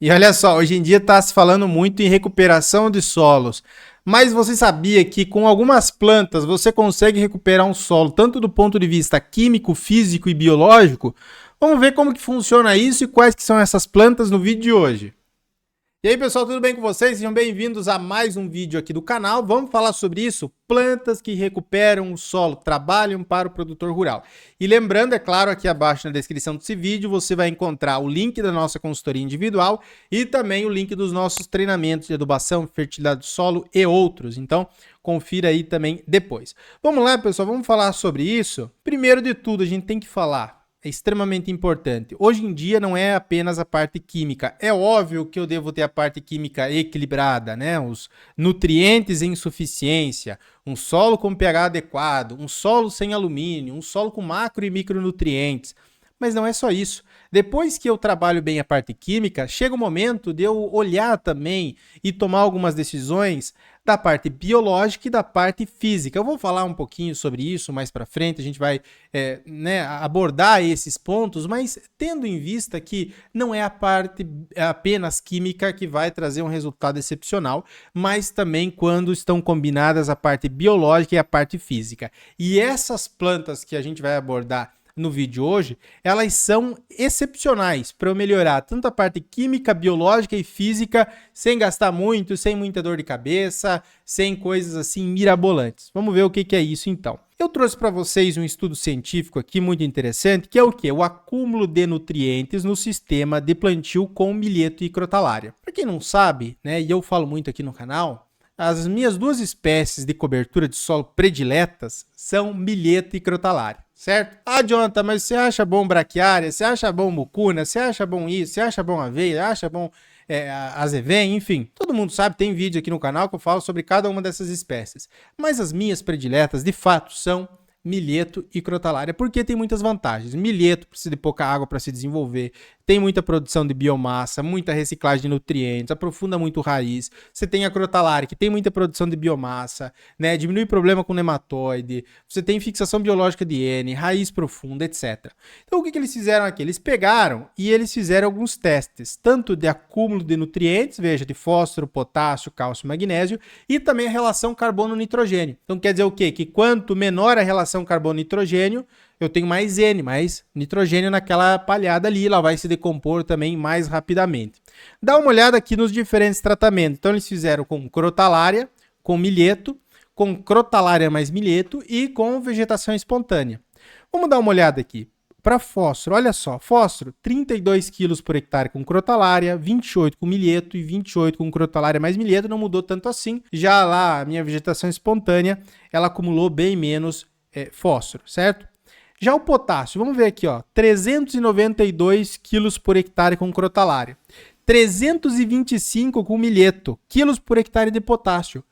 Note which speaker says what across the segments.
Speaker 1: E olha só, hoje em dia está se falando muito em recuperação de solos, mas você sabia que com algumas plantas você consegue recuperar um solo, tanto do ponto de vista químico, físico e biológico? Vamos ver como que funciona isso e quais que são essas plantas no vídeo de hoje. E aí, pessoal, tudo bem com vocês? Sejam bem-vindos a mais um vídeo aqui do canal. Vamos falar sobre isso, plantas que recuperam o solo, trabalham para o produtor rural. E lembrando, é claro, aqui abaixo na descrição desse vídeo você vai encontrar o link da nossa consultoria individual e também o link dos nossos treinamentos de adubação, fertilidade do solo e outros. Então, confira aí também depois. Vamos lá, pessoal, vamos falar sobre isso? Primeiro de tudo, a gente tem que falar, é extremamente importante. Hoje em dia não é apenas a parte química. É óbvio que eu devo ter a parte química equilibrada, né? Os nutrientes em suficiência, um solo com pH adequado, um solo sem alumínio, um solo com macro e micronutrientes. Mas não é só isso. Depois que eu trabalho bem a parte química, chega o momento de eu olhar também e tomar algumas decisões da parte biológica e da parte física. Eu vou falar um pouquinho sobre isso mais para frente, a gente vai abordar esses pontos, mas tendo em vista que não é a parte apenas química que vai trazer um resultado excepcional, mas também quando estão combinadas a parte biológica e a parte física. E essas plantas que a gente vai abordar no vídeo hoje, elas são excepcionais para eu melhorar tanto a parte química, biológica e física sem gastar muito, sem muita dor de cabeça, sem coisas assim mirabolantes. Vamos ver o que é isso então. Eu trouxe para vocês um estudo científico aqui muito interessante, que é o quê? O acúmulo de nutrientes no sistema de plantio com milheto e crotalária. Para quem não sabe, né, e eu falo muito aqui no canal, as minhas duas espécies de cobertura de solo prediletas são milheto e crotalária, certo? Ah, Jonathan, mas você acha bom braquiária? Você acha bom mucuna? Você acha bom isso? Você acha bom aveia? Acha bom azevém? Enfim, todo mundo sabe, tem vídeo aqui no canal que eu falo sobre cada uma dessas espécies. Mas as minhas prediletas, de fato, são milheto e crotalária, porque tem muitas vantagens. Milheto precisa de pouca água para se desenvolver, tem muita produção de biomassa, muita reciclagem de nutrientes, aprofunda muito raiz. Você tem a crotalária, que tem muita produção de biomassa, né? Diminui problema com nematóide, você tem fixação biológica de N, raiz profunda, etc. Então o que eles fizeram aqui? Eles pegaram e eles fizeram alguns testes, tanto de acúmulo de nutrientes, veja, de fósforo, potássio, cálcio e magnésio, e também a relação carbono-nitrogênio. Então quer dizer o quê? Que quanto menor a relação carbono-nitrogênio, eu tenho mais N, mais nitrogênio naquela palhada ali, ela vai se decompor também mais rapidamente. Dá uma olhada aqui nos diferentes tratamentos. Então eles fizeram com crotalária, com milheto, com crotalária mais milheto e com vegetação espontânea. Vamos dar uma olhada aqui. Para fósforo, olha só, fósforo, 32 kg por hectare com crotalária, 28 com milheto e 28 com crotalária mais milheto, não mudou tanto assim. Já lá, a minha vegetação espontânea, ela acumulou bem menos fósforo, certo? Já o potássio, vamos ver aqui, ó, 392 quilos por hectare com crotalária, 325 com milheto, quilos por hectare de potássio.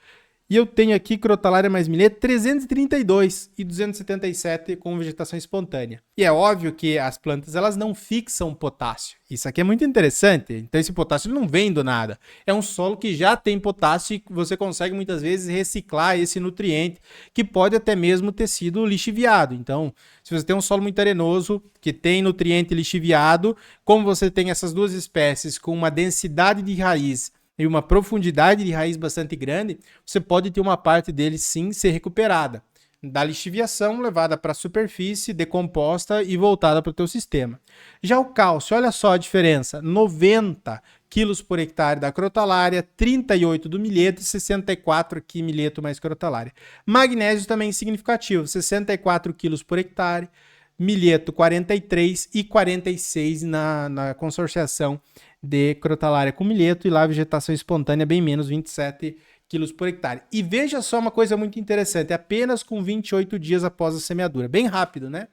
Speaker 1: E eu tenho aqui crotalária mais milheto 332 e 277 com vegetação espontânea. E é óbvio que as plantas elas não fixam potássio. Isso aqui é muito interessante. Então esse potássio não vem do nada. É um solo que já tem potássio e você consegue muitas vezes reciclar esse nutriente que pode até mesmo ter sido lixiviado. Então, se você tem um solo muito arenoso que tem nutriente lixiviado, como você tem essas duas espécies com uma densidade de raiz e uma profundidade de raiz bastante grande, você pode ter uma parte dele sim ser recuperada, da lixiviação levada para a superfície, decomposta e voltada para o teu sistema. Já o cálcio, olha só a diferença, 90 quilos por hectare da crotalária, 38 do milheto e 64 aqui milheto mais crotalária. Magnésio também significativo, 64 quilos por hectare, milheto 43 e 46 na consorciação de crotalária com milheto e lá a vegetação espontânea bem menos, 27 quilos por hectare. E veja só uma coisa muito interessante, apenas com 28 dias após a semeadura, bem rápido, né?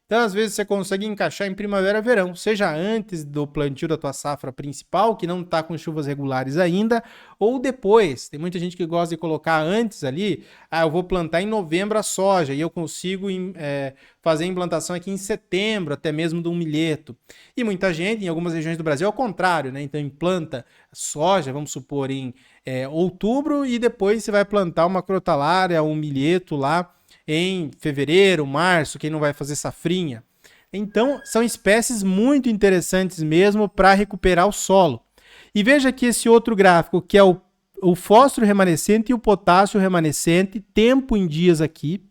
Speaker 1: Então, às vezes, você consegue encaixar em primavera, verão, seja antes do plantio da tua safra principal, que não está com chuvas regulares ainda, ou depois. Tem muita gente que gosta de colocar antes ali, eu vou plantar em novembro a soja, e eu consigo fazer a implantação aqui em setembro, até mesmo de um milheto. E muita gente, em algumas regiões do Brasil, é o contrário, né? Então, implanta soja, vamos supor, em outubro, e depois você vai plantar uma crotalária, um milheto lá, em fevereiro, março, quem não vai fazer safrinha. Então, são espécies muito interessantes mesmo para recuperar o solo. E veja aqui esse outro gráfico, que é o fósforo remanescente e o potássio remanescente, tempo em dias aqui,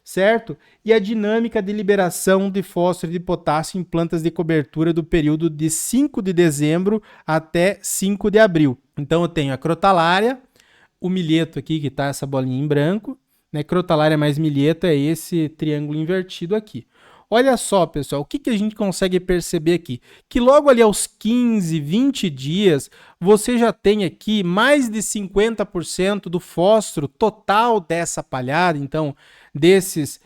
Speaker 1: certo? E a dinâmica de liberação de fósforo e de potássio em plantas de cobertura do período de 5 de dezembro até 5 de abril. Então eu tenho a crotalária, o milheto aqui, que está essa bolinha em branco, né? Crotalária mais milheto é esse triângulo invertido aqui. Olha só, pessoal, o que a gente consegue perceber aqui? Que logo ali aos 15, 20 dias, você já tem aqui mais de 50% do fósforo total dessa palhada. Então, desses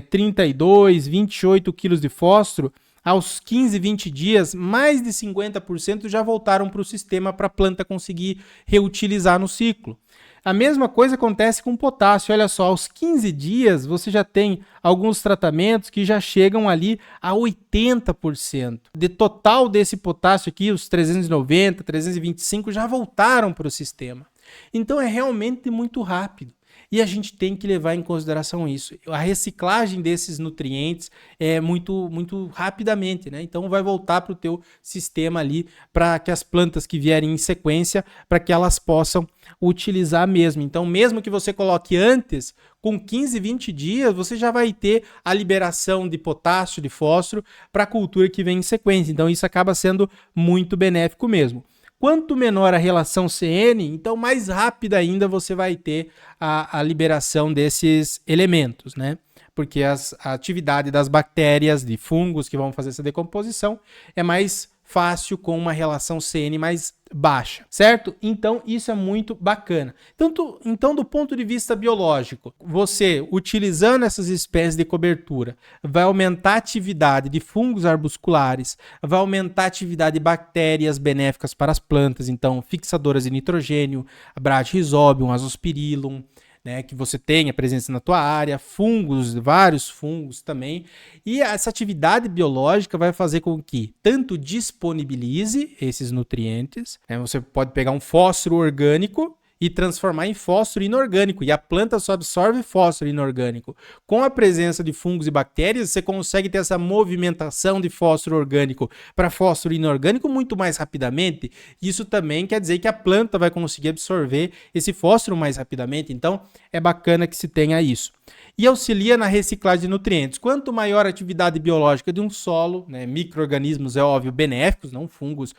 Speaker 1: 32, 28 quilos de fósforo, aos 15, 20 dias, mais de 50% já voltaram para o sistema para a planta conseguir reutilizar no ciclo. A mesma coisa acontece com o potássio. Olha só, aos 15 dias você já tem alguns tratamentos que já chegam ali a 80%. De total desse potássio aqui, os 390, 325 já voltaram para o sistema. Então é realmente muito rápido. E a gente tem que levar em consideração isso. A reciclagem desses nutrientes é muito rapidamente, né? Então vai voltar para o teu sistema ali para que as plantas que vierem em sequência, para que elas possam utilizar mesmo. Então, mesmo que você coloque antes, com 15, 20 dias, você já vai ter a liberação de potássio, de fósforo para a cultura que vem em sequência. Então, isso acaba sendo muito benéfico mesmo. Quanto menor a relação CN, então mais rápida ainda você vai ter a liberação desses elementos, né? Porque a atividade das bactérias, de fungos que vão fazer essa decomposição é mais fácil com uma relação CN mais baixa, certo? Então, isso é muito bacana. Então, do ponto de vista biológico, você, utilizando essas espécies de cobertura, vai aumentar a atividade de fungos arbusculares, vai aumentar a atividade de bactérias benéficas para as plantas, então, fixadoras de nitrogênio, Bradyrhizobium, Azospirillum, né, que você tenha presença na tua área, fungos, vários fungos também, e essa atividade biológica vai fazer com que tanto disponibilize esses nutrientes, né, você pode pegar um fósforo orgânico e transformar em fósforo inorgânico, e a planta só absorve fósforo inorgânico. Com a presença de fungos e bactérias, você consegue ter essa movimentação de fósforo orgânico para fósforo inorgânico muito mais rapidamente. Isso também quer dizer que a planta vai conseguir absorver esse fósforo mais rapidamente, então é bacana que se tenha isso. E auxilia na reciclagem de nutrientes. Quanto maior a atividade biológica de um solo, né, micro-organismos, é óbvio, benéficos, não fungos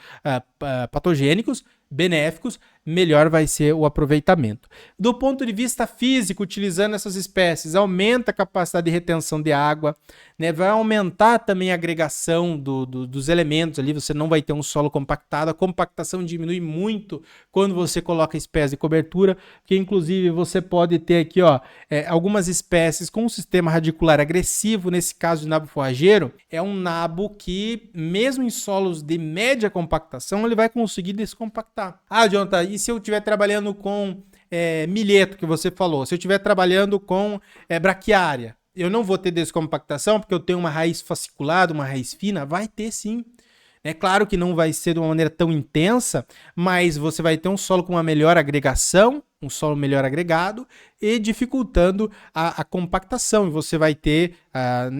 Speaker 1: patogênicos, benéficos, melhor vai ser o aproveitamento. Do ponto de vista físico, utilizando essas espécies, aumenta a capacidade de retenção de água, né? Vai aumentar também a agregação dos elementos ali, você não vai ter um solo compactado, a compactação diminui muito quando você coloca espécies de cobertura, porque inclusive você pode ter aqui algumas espécies com um sistema radicular agressivo, nesse caso de nabo forrageiro, é um nabo que mesmo em solos de média compactação, ele vai conseguir descompactar. Ah, Jonathan, e se eu estiver trabalhando com milheto, que você falou, se eu estiver trabalhando com braquiária, eu não vou ter descompactação porque eu tenho uma raiz fasciculada, uma raiz fina? Vai ter sim. É claro que não vai ser de uma maneira tão intensa, mas você vai ter um solo com uma melhor agregação, um solo melhor agregado e dificultando a compactação. E você vai ter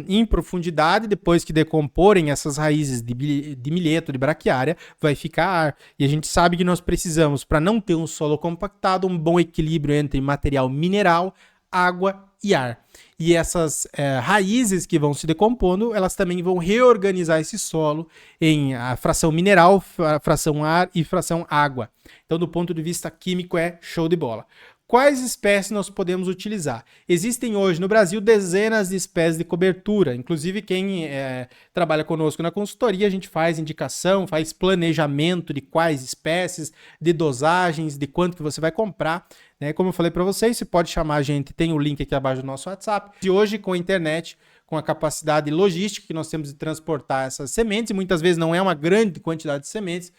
Speaker 1: em profundidade, depois que decomporem essas raízes de milheto, de braquiária, vai ficar ar. E a gente sabe que nós precisamos, para não ter um solo compactado, um bom equilíbrio entre material mineral, água e ar. E essas raízes que vão se decompondo, elas também vão reorganizar esse solo em a fração mineral, fração ar e fração água. Então, do ponto de vista químico, é show de bola. Quais espécies nós podemos utilizar? Existem hoje no Brasil dezenas de espécies de cobertura. Inclusive, quem trabalha conosco na consultoria, a gente faz indicação, faz planejamento de quais espécies, de dosagens, de quanto que você vai comprar. Né? Como eu falei para vocês, você pode chamar a gente, tem o link aqui abaixo do nosso WhatsApp. E hoje, com a internet, com a capacidade logística que nós temos de transportar essas sementes, e muitas vezes não é uma grande quantidade de sementes,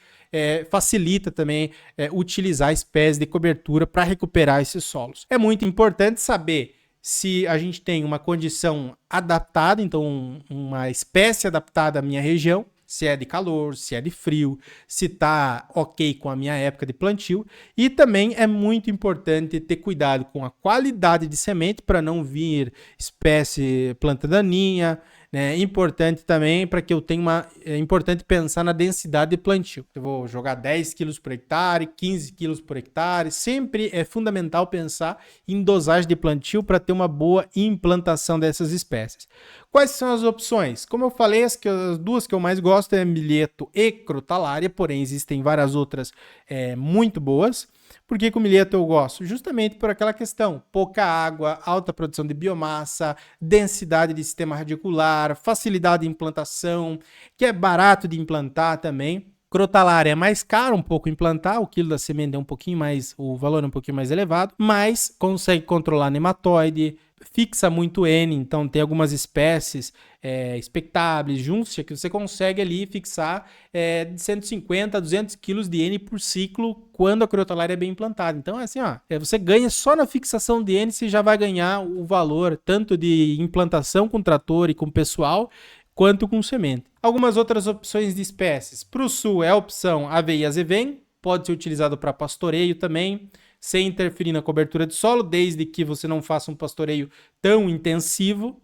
Speaker 1: facilita também utilizar espécies de cobertura para recuperar esses solos. É muito importante saber se a gente tem uma condição adaptada, então uma espécie adaptada à minha região, se é de calor, se é de frio, se está ok com a minha época de plantio. E também é muito importante ter cuidado com a qualidade de semente para não vir espécie planta daninha, né? Importante também para que eu tenha é importante pensar na densidade de plantio. Eu vou jogar 10 quilos por hectare, 15 quilos por hectare. Sempre é fundamental pensar em dosagem de plantio para ter uma boa implantação dessas espécies. Quais são as opções? Como eu falei, as duas que eu mais gosto é milheto e crotalária, porém existem várias outras muito boas. Por que o milheto eu gosto? Justamente por aquela questão, pouca água, alta produção de biomassa, densidade de sistema radicular, facilidade de implantação, que é barato de implantar também. Crotalária é mais caro um pouco implantar, o quilo da semente é um pouquinho mais, o valor é um pouquinho mais elevado, mas consegue controlar nematóide, fixa muito N, então tem algumas espécies expectáveis, Juncia, que você consegue ali fixar de 150 a 200 quilos de N por ciclo quando a crotalária é bem implantada. Então, assim, você ganha só na fixação de N, você já vai ganhar o valor tanto de implantação com trator e com pessoal, quanto com semente. Algumas outras opções de espécies. Para o sul é a opção aveia azevém, pode ser utilizado para pastoreio também, sem interferir na cobertura de solo, desde que você não faça um pastoreio tão intensivo.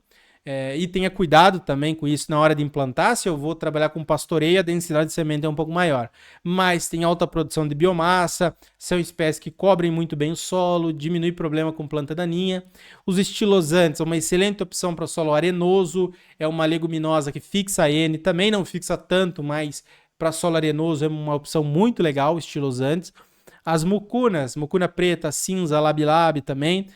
Speaker 1: E tenha cuidado também com isso na hora de implantar. Se eu vou trabalhar com pastoreio, a densidade de semente é um pouco maior. Mas tem alta produção de biomassa, são espécies que cobrem muito bem o solo, diminui problema com planta daninha. Os estilosantes são uma excelente opção para solo arenoso, é uma leguminosa que fixa N, também não fixa tanto, mas para solo arenoso é uma opção muito legal, estilosantes. As mucunas, mucuna preta, cinza, labilab também,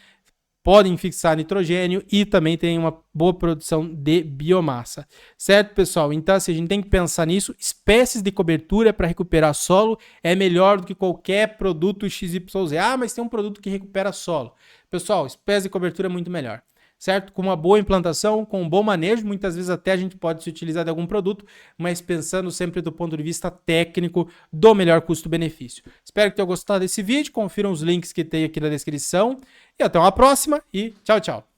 Speaker 1: podem fixar nitrogênio e também tem uma boa produção de biomassa. Certo, pessoal? Então, assim, a gente tem que pensar nisso. Espécies de cobertura para recuperar solo é melhor do que qualquer produto XYZ. Mas tem um produto que recupera solo. Pessoal, espécies de cobertura é muito melhor. Certo? Com uma boa implantação, com um bom manejo, muitas vezes até a gente pode se utilizar de algum produto, mas pensando sempre do ponto de vista técnico do melhor custo-benefício. Espero que tenham gostado desse vídeo, confiram os links que tem aqui na descrição e até uma próxima e tchau, tchau!